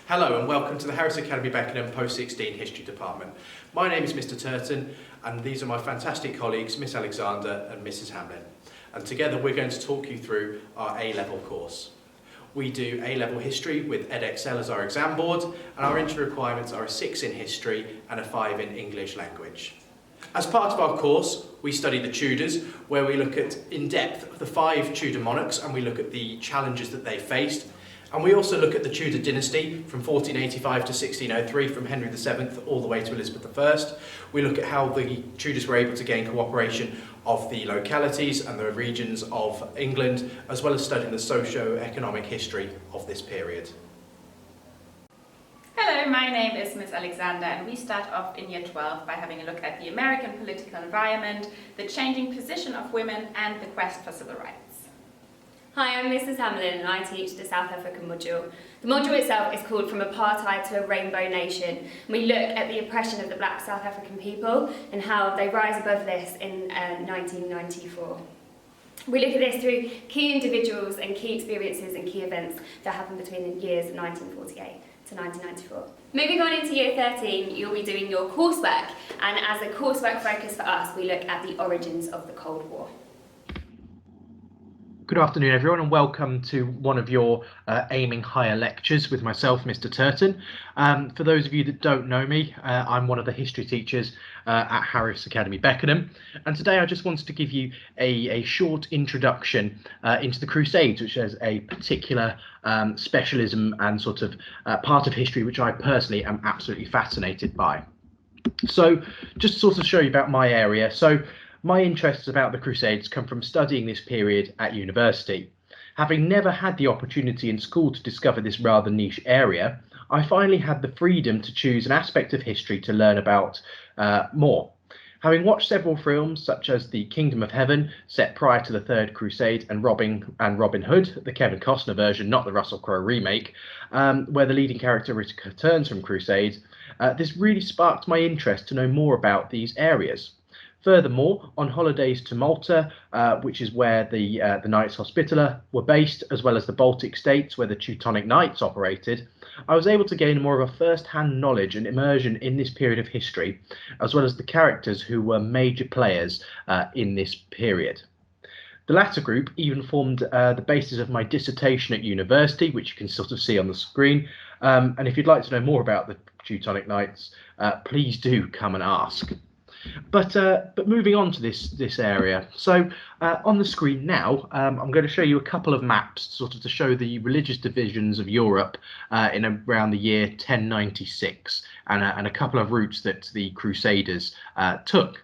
Hello and welcome to the Harris Academy Beckenham Post-16 History Department. My name is Mr Turton and these are my fantastic colleagues Miss Alexander and Mrs Hamlin. And together we're going to talk you through our A-level course. We do A-level history with EdXL as our exam board, and our entry requirements are a 6 in history and a 5 in English language. As part of our course, we study the Tudors, where we look at in depth the 5 Tudor monarchs and we look at the challenges that they faced. And we also look at the Tudor dynasty from 1485 to 1603, from Henry VII all the way to Elizabeth I. We look at how the Tudors were able to gain cooperation of the localities and the regions of England, as well as studying the socio-economic history of this period. Hello, my name is Miss Alexander and we start off in Year 12 by having a look at the American political environment, the changing position of women and the quest for civil rights. Hi, I'm Mrs Hamlin and I teach the South African module. The module itself is called From Apartheid to a Rainbow Nation. And we look at the oppression of the black South African people and how they rise above this in 1994. We look at this through key individuals and key experiences and key events that happened between the years of 1948 to 1994. Moving on into Year 13, you'll be doing your coursework, and as a coursework focus for us, we look at the origins of the Cold War. Good afternoon everyone and welcome to one of your Aiming Higher lectures with myself, Mr Turton. For those of you that don't know me, I'm one of the history teachers at Harris Academy Beckenham, and today I just wanted to give you a short introduction into the Crusades, which is a particular specialism and sort of part of history which I personally am absolutely fascinated by. So just to sort of show you about my area. My interests about the Crusades come from studying this period at university. Having never had the opportunity in school to discover this rather niche area, I finally had the freedom to choose an aspect of history to learn about more. Having watched several films such as The Kingdom of Heaven, set prior to the Third Crusade, and Robin Hood, the Kevin Costner version, not the Russell Crowe remake, where the leading character returns from Crusades, this really sparked my interest to know more about these areas. Furthermore, on holidays to Malta, which is where the Knights Hospitaller were based, as well as the Baltic states where the Teutonic Knights operated, I was able to gain more of a first-hand knowledge and immersion in this period of history, as well as the characters who were major players in this period. The latter group even formed the basis of my dissertation at university, which you can sort of see on the screen. And if you'd like to know more about the Teutonic Knights, please do come and ask. But moving on to this area, so on the screen now, I'm going to show you a couple of maps sort of to show the religious divisions of Europe in around the year 1096, and a couple of routes that the Crusaders took.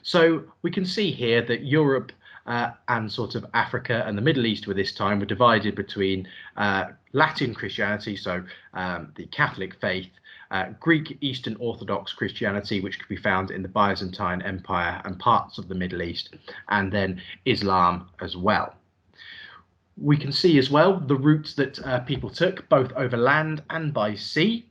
So we can see here that Europe and sort of Africa and the Middle East with this time were divided between Latin Christianity, so the Catholic faith, Greek Eastern Orthodox Christianity, which could be found in the Byzantine Empire and parts of the Middle East, and then Islam as well. We can see as well the routes that people took, both over land and by sea,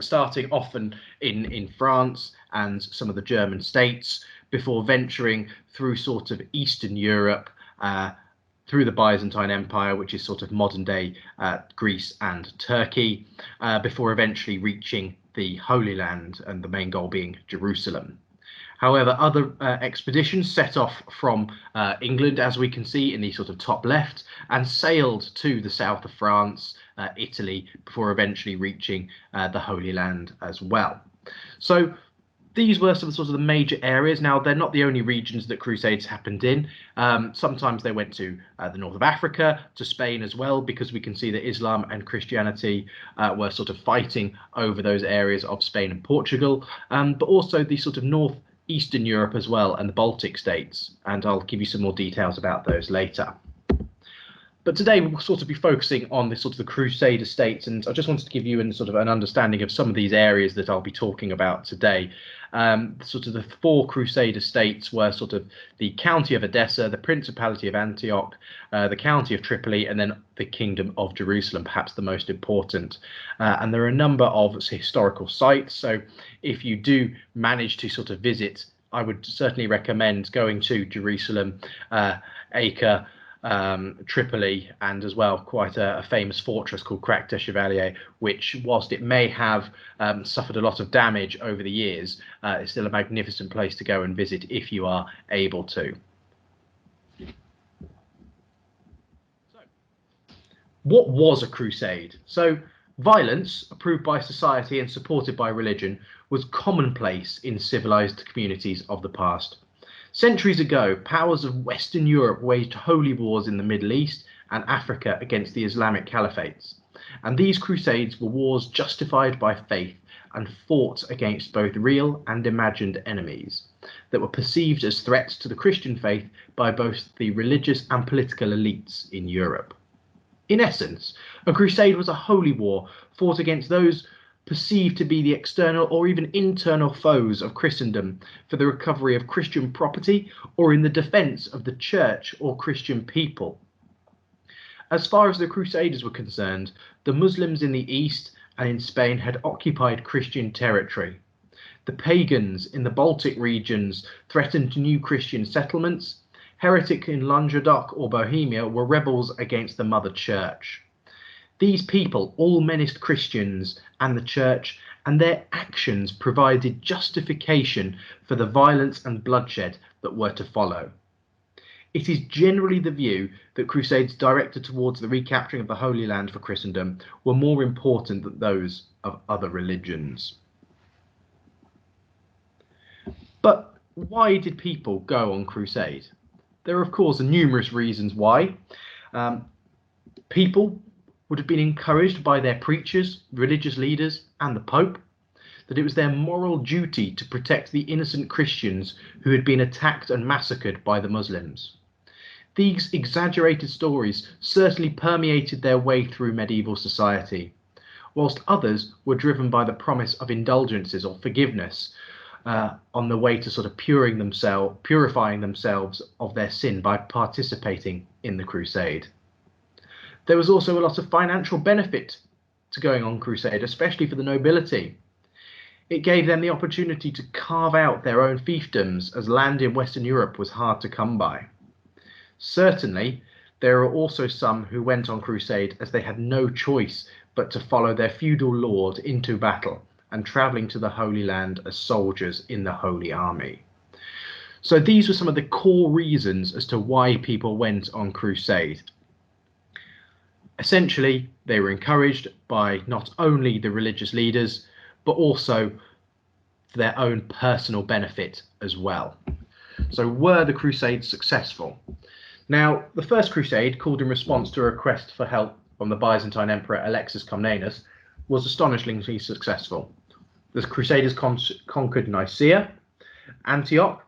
starting often in France and some of the German states, before venturing through sort of Eastern Europe, through the Byzantine Empire, which is sort of modern day Greece and Turkey, before eventually reaching the Holy Land, and the main goal being Jerusalem. However, other expeditions set off from England, as we can see in the sort of top left, and sailed to the south of France, Italy, before eventually reaching the Holy Land as well. So these were some sort of the major areas. Now, they're not the only regions that Crusades happened in. Sometimes they went to the north of Africa, to Spain as well, because we can see that Islam and Christianity were sort of fighting over those areas of Spain and Portugal, but also the sort of northeastern Europe as well, and the Baltic states. And I'll give you some more details about those later. But today we'll sort of be focusing on this sort of the Crusader states, and I just wanted to give you sort of an understanding of some of these areas that I'll be talking about today. Sort of the 4 Crusader states were sort of the County of Edessa, the Principality of Antioch, the County of Tripoli, and then the Kingdom of Jerusalem, perhaps the most important. And there are a number of historical sites, so if you do manage to sort of visit, I would certainly recommend going to Jerusalem, Acre, Tripoli, and as well quite a famous fortress called Crac de Chevalier, which, whilst it may have suffered a lot of damage over the years, it's still a magnificent place to go and visit if you are able to. So, what was a crusade? So, violence, approved by society and supported by religion, was commonplace in civilized communities of the past. Centuries ago, powers of Western Europe waged holy wars in the Middle East and Africa against the Islamic caliphates. And these crusades were wars justified by faith and fought against both real and imagined enemies that were perceived as threats to the Christian faith by both the religious and political elites in Europe. In essence, a crusade was a holy war fought against those perceived to be the external or even internal foes of Christendom for the recovery of Christian property or in the defence of the church or Christian people. As far as the Crusaders were concerned, the Muslims in the East and in Spain had occupied Christian territory. The pagans in the Baltic regions threatened new Christian settlements. Heretics in Languedoc or Bohemia were rebels against the Mother Church. These people all menaced Christians and the church, and their actions provided justification for the violence and bloodshed that were to follow. It is generally the view that crusades directed towards the recapturing of the Holy Land for Christendom were more important than those of other religions. But why did people go on crusade? There are, of course, numerous reasons why. People would have been encouraged by their preachers, religious leaders, and the Pope that it was their moral duty to protect the innocent Christians who had been attacked and massacred by the Muslims. These exaggerated stories certainly permeated their way through medieval society, whilst others were driven by the promise of indulgences or forgiveness on the way to sort of purifying themselves of their sin by participating in the crusade. There was also a lot of financial benefit to going on crusade, especially for the nobility. It gave them the opportunity to carve out their own fiefdoms, as land in Western Europe was hard to come by. Certainly, there are also some who went on crusade as they had no choice but to follow their feudal lord into battle and travelling to the Holy Land as soldiers in the Holy Army. So these were some of the core reasons as to why people went on crusade. Essentially, they were encouraged by not only the religious leaders, but also for their own personal benefit as well. So were the Crusades successful? Now, the first crusade, called in response to a request for help from the Byzantine Emperor Alexius Comnenus, was astonishingly successful. The Crusaders conquered Nicaea, Antioch,